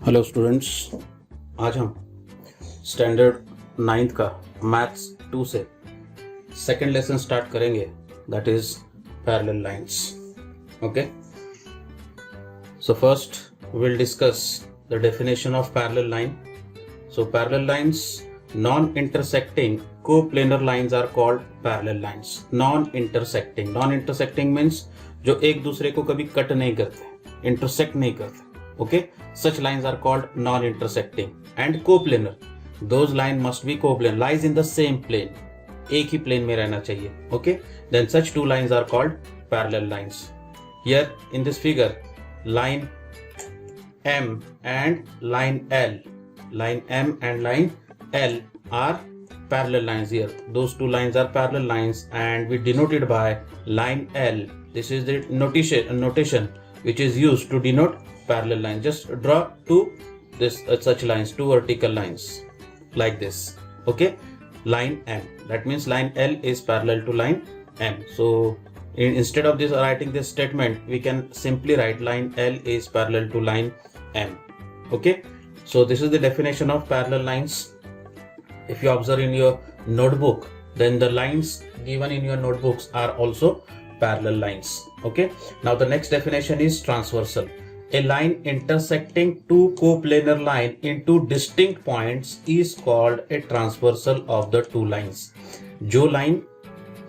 Hello students, आज हम standard 9th का मैथ्स 2 से सेकेंड लेसन स्टार्ट करेंगे, that is parallel lines. Okay, so first we'll discuss the definition of parallel line. So parallel lines, non-intersecting coplanar lines are called parallel lines. Non-intersecting means जो एक दूसरे को कभी cut नहीं करते, intersect नहीं करते. Okay, such lines are called non-intersecting. And coplanar, those line must be coplanar, lies in the same plane. एक ही plane में रहना चाहिए. Okay, then such two lines are called parallel lines. Here in this figure, line M and line L, line M and line L are parallel lines. Here those two lines are parallel lines and we denote it by line L. This is the notation which is used to denote parallel lines. Just draw such lines, two vertical lines like this. Okay, line M, that means line L is parallel to line M. So instead of this writing this statement, we can simply write line L is parallel to line M. Okay, so this is the definition of parallel lines. If you observe in your notebook, then the lines given in your notebooks are also parallel lines. Okay, now the next definition is transversal. A line intersecting two coplanar lines into distinct points is called a transversal of the two lines. जो line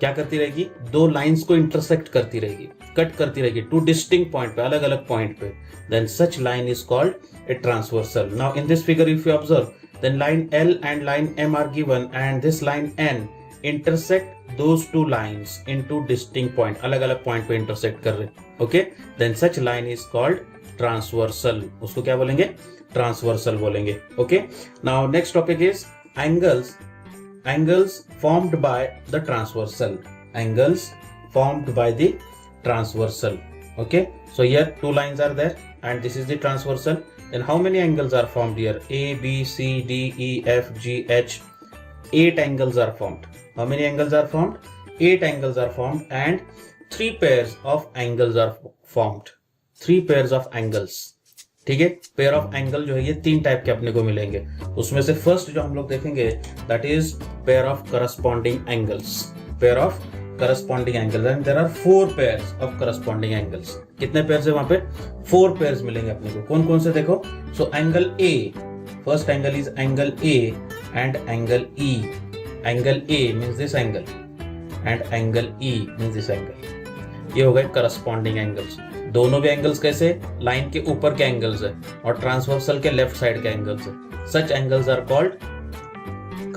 क्या करती रहेगी, दो lines को intersect करती रहेगी, cut करती रहेगी टू डिस्टिंक्ट पॉइंट पे, अलग अलग पॉइंट पे, then such line is called a transversal. Now in this figure if you observe, then line L and line M are given and this line N intersect those two lines into distinct point, अलग अलग point पे intersect कर रहे. Okay, then such line is called transversal. उसको क्या बोलेंगे, transversal बोलेंगे. Okay, now next topic is angles formed by the transversal. Angles formed by the transversal. Okay, so here two lines are there and this is the transversal. Then how many angles are formed here? A, B, C, D, E, F, G, H. 8 angles are formed. How many angles are formed? 8 angles are formed and 3 pairs of angles are formed. 3 pairs of angles. ठीक है, pair of angle जो है ये 3 type के अपने को मिलेंगे. उसमें से फर्स्ट जो हम लोग देखेंगे that is pair of corresponding angles. Pair of corresponding angles and there are 4 pairs of corresponding angles. कितने पेयर्स है वहां पे? 4 पेयर्स मिलेंगे अपने को. कौन कौन से देखो. So angle A, first angle is angle A and angle E. Angle A means this angle and angle E means this angle. ये हो गए करस्पॉन्डिंग एंगल्स. दोनों भी एंगल्स कैसे, लाइन के ऊपर के एंगल्स है और ट्रांसवर्सल के लेफ्ट साइड के एंगल्स है. Such angles are called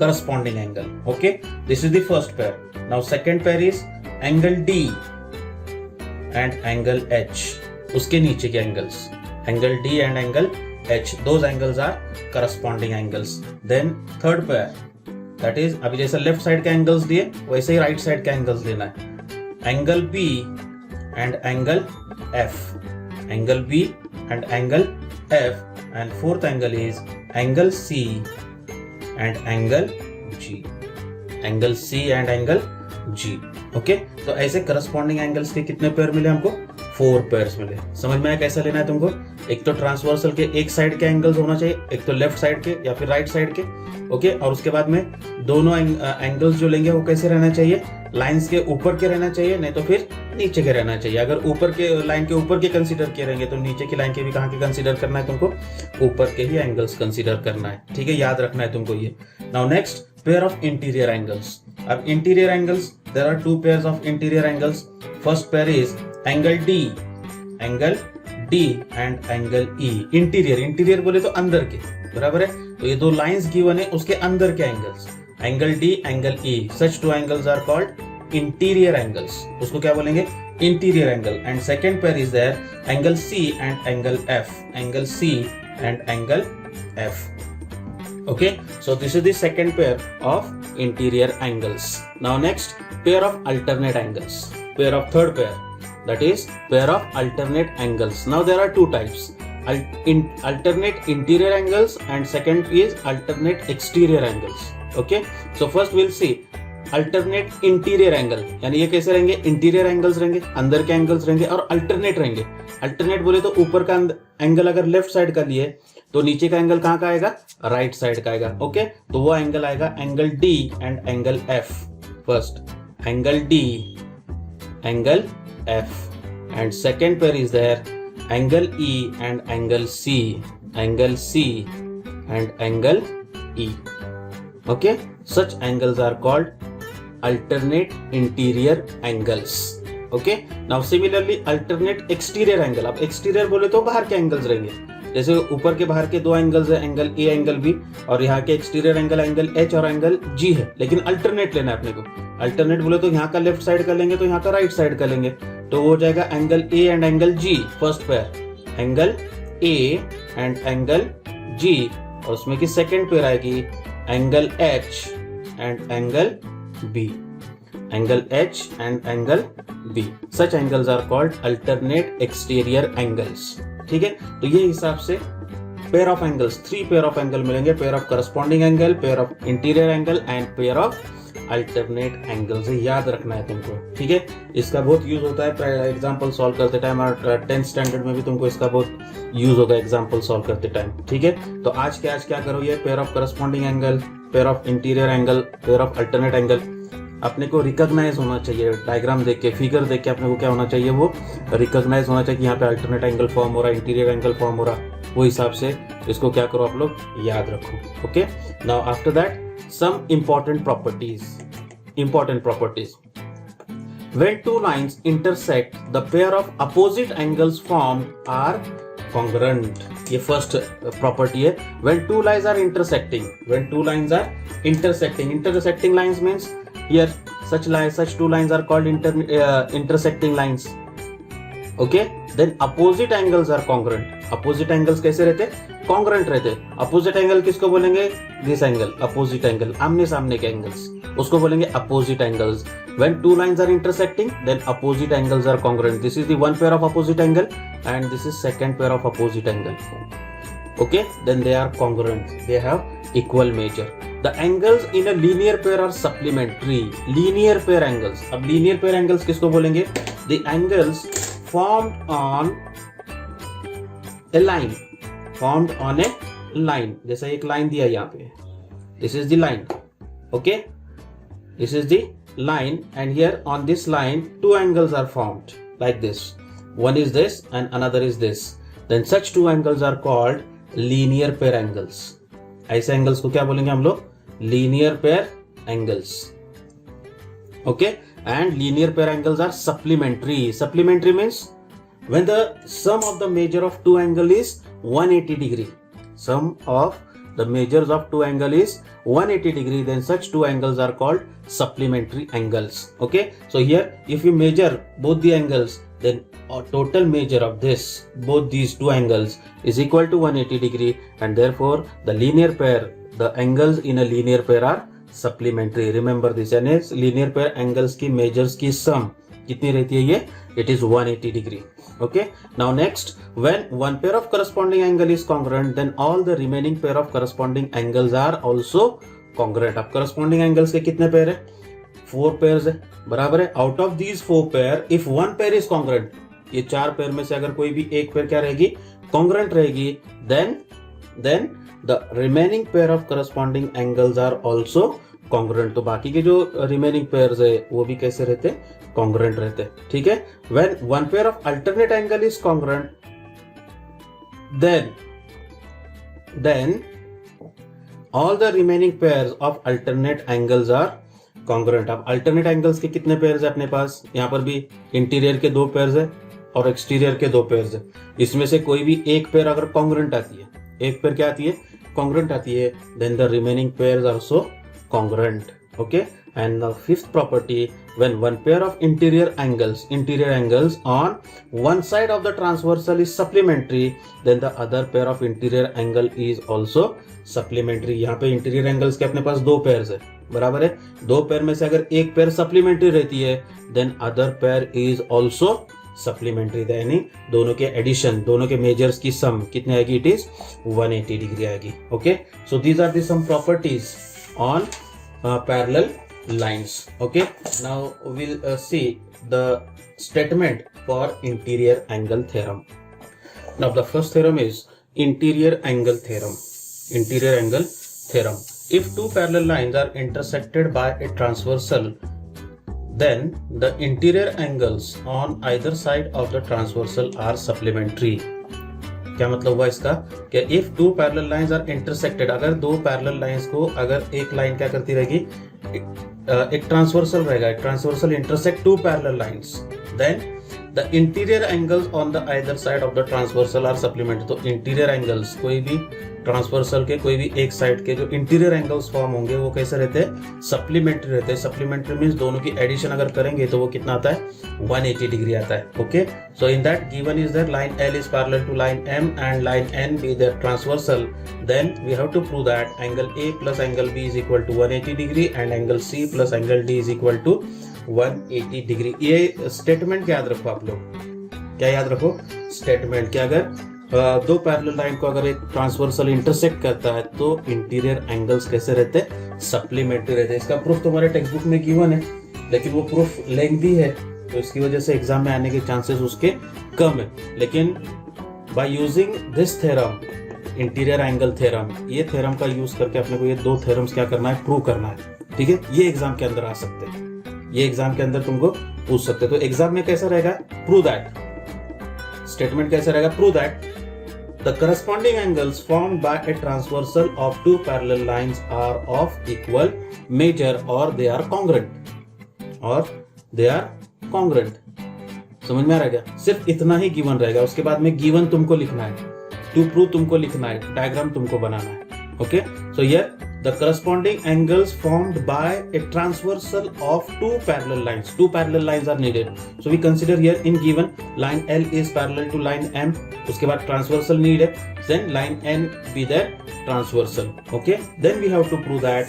corresponding angle. Okay, this is the first pair. Now second pair is angle D and angle H. उसके नीचे के angles, angle D and angle H, those angles are corresponding angles. Then third pair, that is अभी जैसे left side के angles दिए वैसे ही right side के angles देना है. Angle B and angle F, angle B and angle F, and fourth angle is angle C and angle G, angle C and angle G. Okay, तो ऐसे corresponding angles के कितने pair मिले हमको? 4 pairs मिले. समझ में आया कैसा लेना है तुमको? एक तो ट्रांसवर्सल के एक साइड के एंगल्स होना चाहिए, एक तो लेफ्ट साइड के या फिर राइट साइड के. ओके, और उसके बाद में दोनों एंगल्स जो लेंगे वो कैसे रहना चाहिए? लाइंस के ऊपर के रहना चाहिए, नहीं तो फिर नीचे के रहना चाहिए. अगर ऊपर के लाइन के ऊपर के कंसीडर किए रहेंगे तो नीचे की लाइन के भी कहाँ के कंसीडर करना है तुमको? ऊपर के ही एंगल्स कंसीडर करना है. ठीक है, याद रखना है तुमको ये. Now next, pair of interior angles. अब interior angles, there are 2 pairs of interior angles. First pair is angle D and angle E. Interior बोले तो अंदर के, बराबर है. तो ये दो लाइंस गिवन है, उसके अंदर के angles, angle D, angle E. Such 2 angles are called interior angles. उसको क्या बोलेंगे? Interior angle. And second pair is their angle C and angle F, angle C and angle F. Okay, so this is the second pair of interior angles. Now next, pair of alternate angles. Pair of third pair, that is pair of alternate angles. Now there are 2 types, alternate interior angles and second is alternate exterior angles. Okay, so first we'll see alternate interior angle, यानी ये कैसे रहेंगे, interior angles रहेंगे, अंदर के angles रहेंगे, और alternate रहेंगे। अल्टरनेट बोले तो ऊपर का एंगल अगर लेफ्ट साइड का लिए तो नीचे का एंगल कहाँ का आएगा, राइट साइड का आएगा। ओके, तो वो एंगल आएगा angle D and angle F. First angle D, angle F, and second pair is their angle E and angle C, angle C and angle E. Okay, such angles are called alternate interior angles. Okay, now similarly alternate exterior angle. अब exterior बोले तो बाहर के angles रहेंगे, जैसे ऊपर के बाहर के दो एंगल्स है, एंगल ए एंगल बी, और यहाँ के एक्सटीरियर एंगल एंगल एच और एंगल जी है, लेकिन अल्टरनेट लेना है अपने को। अल्टरनेट बोले तो यहाँ का लेफ्ट साइड का लेंगे तो यहाँ का राइट साइड का लेंगे, तो हो जाएगा angle A and angle G. First pair angle A and angle G, और उसमें की सेकेंड पेयर आएगी angle H and angle B, angle H and angle B. Such angles are called alternate exterior angles. ठीक है, तो ये हिसाब से pair of angles, 3 pair of angle मिलेंगे, pair of corresponding angle, pair of interior angle and pair of alternate angles. याद रखना है तुमको। ठीक है, इसका बहुत यूज होता है एग्जांपल सॉल्व करते टाइम, और 10th स्टैंडर्ड में भी तुमको इसका बहुत यूज होगा एग्जांपल सॉल्व करते टाइम। ठीक है, तो आज क्या करो, ये pair of corresponding angle, pair of interior angle, pair of alternate angle अपने को रिकॉग्नाइज होना चाहिए। डायग्राम देख के, फिगर देख के अपने को क्या होना चाहिए, वो रिकॉग्नाइज होना चाहिए कि यहाँ पे अल्टरनेट एंगल फॉर्म हो रहा है, इंटीरियर एंगल फॉर्म हो रहा है। वो हिसाब से इसको क्या करो आप लोग, याद रखो। Okay, now after that some important properties. When two lines intersect, the pair of opposite angles formed are congruent. ये first property है। When two lines are intersecting, intersecting lines means here such two lines are called intersecting lines. Okay, then opposite angles are congruent. Opposite angles कैसे रहते, congruent रहते। Opposite angle किसको बोलेंगे, this angle, opposite angle, आमने सामने के angles, उसको बोलेंगे opposite angles. When two lines are intersecting, then opposite angles are congruent. This is the one pair of opposite angle and this is second pair of opposite angle. Okay, then they are congruent, they have equal measure. The angles in a linear pair are supplementary. Linear pair angles, अब linear pair angles किसको बोलेंगे, the angles formed on a line, जैसा एक line दिया यहाँ पे, this is the line. Okay, this is the line, and here on this line two angles are formed like this. One is this and another is this. Then such two angles are called linear pair angles. ऐसे angles को क्या बोलेंगे हम लोग, linear pair angles. Okay, and linear pair angles are supplementary. Supplementary means when the sum of the measure of two angle is 180 degree. Sum of the measures of two angle is 180 degree, then such two angles are called supplementary angles. Okay, so here if you measure both the angles, then total measure of both these two angles is equal to 180 degree, and therefore the linear pair, the angles in a linear pair are supplementary. Remember this, यानी linear pair angles की measures की sum कितनी रहती है, ये it is 180 degree. Okay, now next, when one pair of corresponding angle is congruent, then all the remaining pair of corresponding angles are also congruent. अब corresponding angles के कितने pair है, 4 pairs है, बराबर है। Out of these 4 pair, if one pair is congruent, ये 4 pair में से अगर कोई भी एक पेयर क्या रहेगी, congruent रहेगी, then the remaining pair of corresponding angles are also congruent. तो बाकी के जो remaining pairs है वो भी कैसे रहते, congruent रहते। ठीक है, when one pair of alternate angle is congruent, then all the remaining pairs of alternate angles are congruent. अब alternate angles के कितने pairs है अपने पास, यहाँ पर भी interior के 2 pairs है और exterior के 2 pairs है। इसमें से कोई भी एक pair अगर congruent आती है, एक pair क्या आती है, congruent आती है, then the remaining pairs are also congruent. Okay, and the fifth property, when one pair of interior angles on one side of the transversal is supplementary, then the other pair of interior angle is also supplementary. यहाँ पे interior angles के अपने पास 2 pairs है, बराबर है। 2 pair में से अगर एक pair supplementary रहती है, then other pair is also supplementary. यानी दोनों के addition, दोनों के measures की sum कितनी आएगी, it is 180 degree आएगी. Okay, so these are the some properties on parallel lines. Okay, now we'll see the statement for interior angle theorem. Now the first theorem is interior angle theorem. Interior angle theorem. If two parallel lines are intersected by a transversal, then the interior angles on either side of the transversal are supplementary. क्या मतलब हुआ इसका कि if two parallel lines are intersected, अगर दो parallel lines को अगर एक लाइन क्या करती रहेगी, एक ट्रांसवर्सल रहेगा, एक transversal intersect two parallel lines, then the interior angles on the either side of the transversal are supplementary. तो interior angles कोई भी ट्रांसवर्सल के कोई भी एक साइड के जो इंटीरियर एंगल्स फॉर्म होंगे वो कैसे रहते हैं, सप्लीमेंट्री रहते हैं. सप्लीमेंट्री मींस दोनों की एडिशन अगर करेंगे तो वो कितना आता है, 180 डिग्री आता है. Okay, so in that given is that line L is parallel to line M and line N be the transversal, then we have to prove that angle A plus angle B is equal to 180 degree and angle C plus angle D is equal to 180 degree. ये statement याद रखो आप लोग, क्या याद रखो, statement कि अगर दो पैरेलल लाइन को अगर एक ट्रांसवर्सल इंटरसेक्ट करता है तो इंटीरियर एंगल्स कैसे रहते हैं, सप्लीमेंट्री रहते हैं. इसका प्रूफ तुम्हारे टेक्स्ट बुक में गिवन है, लेकिन वो प्रूफ लेंथी है तो इसकी वजह से एग्जाम में आने के चांसेस उसके कम है. लेकिन by using this theorem, interior angle theorem, ये थ्योरम का यूज करके अपने को ये दो थ्योरम्स क्या करना है, प्रूव करना है. ठीक है, ये एग्जाम के अंदर आ सकते हैं, ये एग्जाम के अंदर तुमको पूछ सकते हैं. तो एग्जाम में कैसा रहेगा, प्रूव दैट, स्टेटमेंट कैसा रहेगा, prove that the corresponding angles formed by a transversal of two parallel lines are of equal measure or they are congruent, or they are congruent. समझ में आ रहा है, सिर्फ इतना ही गिवन रहेगा. उसके बाद में गिवन तुमको लिखना है, टू प्रूव तुमको लिखना है, डायग्राम तुमको बनाना है. Okay, so here the corresponding angles formed by a transversal of two parallel lines. Two parallel lines are needed. So we consider here in given line L is parallel to line M. उसके बाद transversal need है. Then line N be the transversal. Okay. Then we have to prove that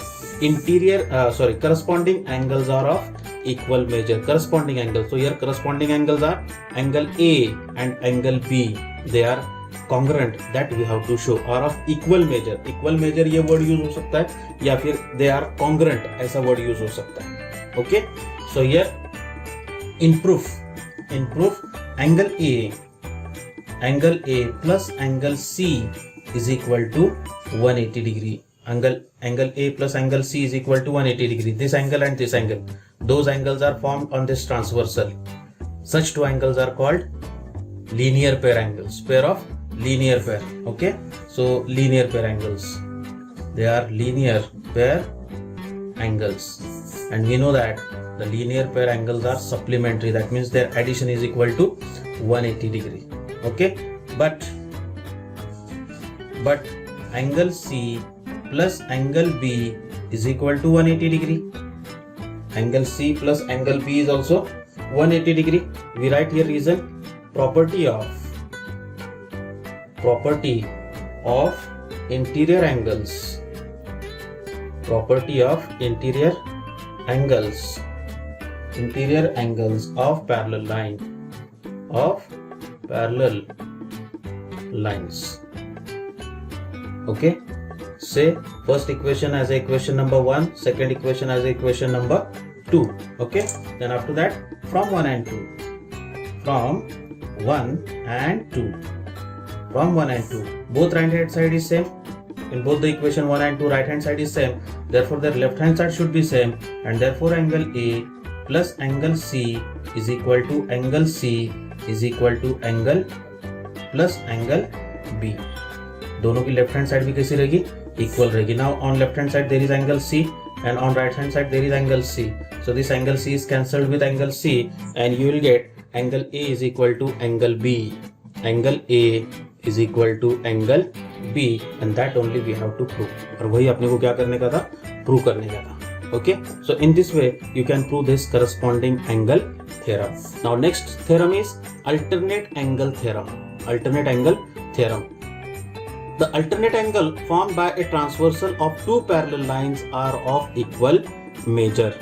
corresponding angles are of equal measure. Corresponding angles. So here corresponding angles are angle A and angle B. They are congruent, that we have to show, or of equal measure. Equal measure ये word use हो सकता है, या फिर they are congruent ऐसा word use हो सकता है. Okay, so here in proof angle A plus angle C is equal to 180 degree. Angle A plus angle C is equal to 180 degree. This angle and this angle, those angles are formed on this transversal. Such two angles are called linear pair angles, pair of linear pair. Okay, so linear pair angles, they are linear pair angles, and we know that the linear pair angles are supplementary. That means their addition is equal to 180 degree. Okay, but angle C plus angle B is equal to 180 degree. Angle C plus angle B is also 180 degree. We write here reason, property of interior angles, property of interior angles of parallel lines. Okay, say first equation as equation number 1, second equation as equation number 2. Okay, then after that from 1 and 2, from 1 and 2, both right hand side is same. In both the equation 1 and 2, right hand side is same, therefore their left hand side should be same, and therefore angle A plus angle C is equal to angle C is equal to angle plus angle B. दोनों की left hand side भी कैसी रहेगी, equal रहेगी. Now on left hand side there is angle C and on right hand side there is angle C. So this angle C is cancelled with angle C and you will get angle A is equal to angle B. Angle A is equal to angle B, and that only we have to prove. और वही अपने को क्या करने का था, prove करने का था. Okay, so in this way you can prove this corresponding angle theorem. Now next theorem is alternate angle theorem. Alternate angle theorem. The alternate angle formed by a transversal of two parallel lines are of equal measure.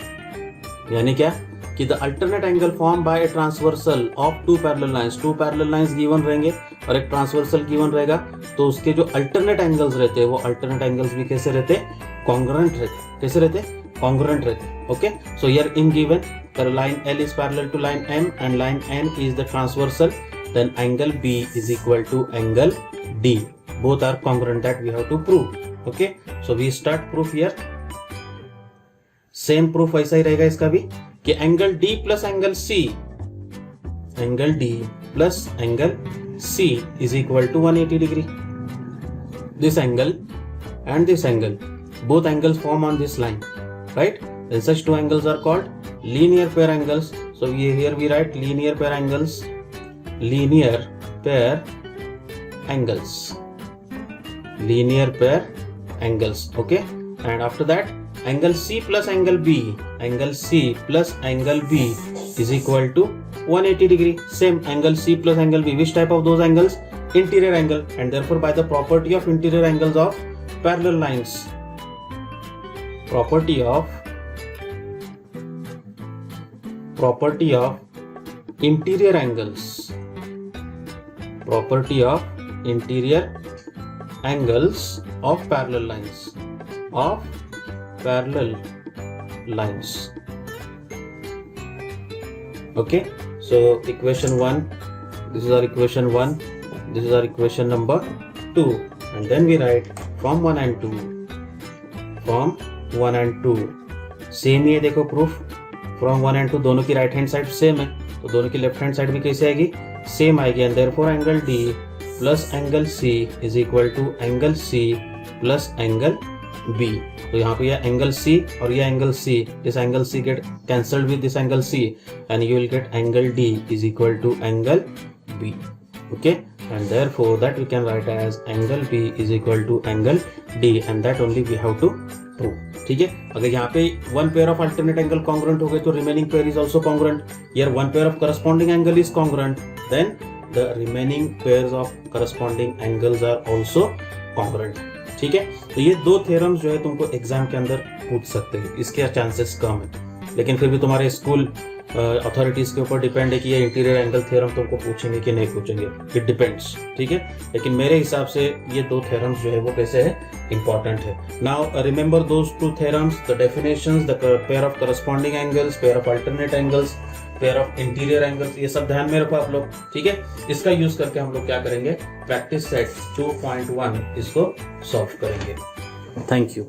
यानी क्या कि the alternate angle formed by a transversal of two parallel lines given रहेंगे और एक transversal given रहेगा, तो उसके जो alternate angles रहते हैं वो alternate angles भी कैसे रहते हैं, congruent रहते. कैसे रहते हैं, कॉन्ग्रुएंट रहते. Okay, so here in given line L is parallel to line M and line N is the transversal, then angle B is equal to angle D. Both are congruent, that we have to prove. Okay, so we start proof here. Same proof वैसा ही रहेगा इसका भी कि angle D plus angle C, angle D plus angle C is equal to 180 degree. This angle and this angle, both angles form on this line, right? And such two angles are called linear pair angles. So here we write linear pair angles, linear pair angles, linear pair angles. Okay, and after that angle C plus angle B, angle C plus angle B is equal to 180 degree. Same angle C plus angle B, which type of those angles? Interior angle, and therefore by the property of interior angles of parallel lines, property of interior angles, property of interior angles of parallel lines, of parallel lines. Okay, so equation 1, this is our equation 1, this is our equation number 2, and then we write from 1 and 2, from 1 and 2 same ही है. देखो proof from 1 and 2 दोनों की right hand side same है, तो दोनों की left hand side भी कैसे आएगी? सेम आएगी. And therefore angle D plus angle C is equal to angle C plus angle B. तो यहाँ पे यह एंगल C और यह angle C, this angle C get cancelled with this angle C and you will get angle D is equal to angle B. Okay, and therefore that we can write as angle B is equal to angle D, and that only we have to prove. ठीक है, अगर यहाँ पे one pair of alternate angle congruent हो गए तो remaining pair is also congruent. Here one pair of corresponding angle is congruent, then the remaining pairs of corresponding angles are also congruent. ठीक है, तो ये दो थ्योरम्स जो है तुमको एग्जाम के अंदर पूछ सकते हैं, इसके चांसेस कम है, लेकिन फिर भी तुम्हारे स्कूल अथॉरिटीज के ऊपर डिपेंड है कि ये इंटीरियर एंगल थ्योरम तुमको पूछेंगे कि नहीं पूछेंगे. It depends. ठीक है, लेकिन मेरे हिसाब से ये दो थ्योरम्स जो है वो कैसे है, इंपॉर्टेंट है. Now remember those two theorems, the definitions, the pair of corresponding angles, pair of alternate angles, pair of interior angles, ये सब ध्यान में रखो आप लोग. ठीक है, इसका यूज करके हम लोग क्या करेंगे, प्रैक्टिस सेट 2.1 इसको सॉल्व करेंगे. Thank you.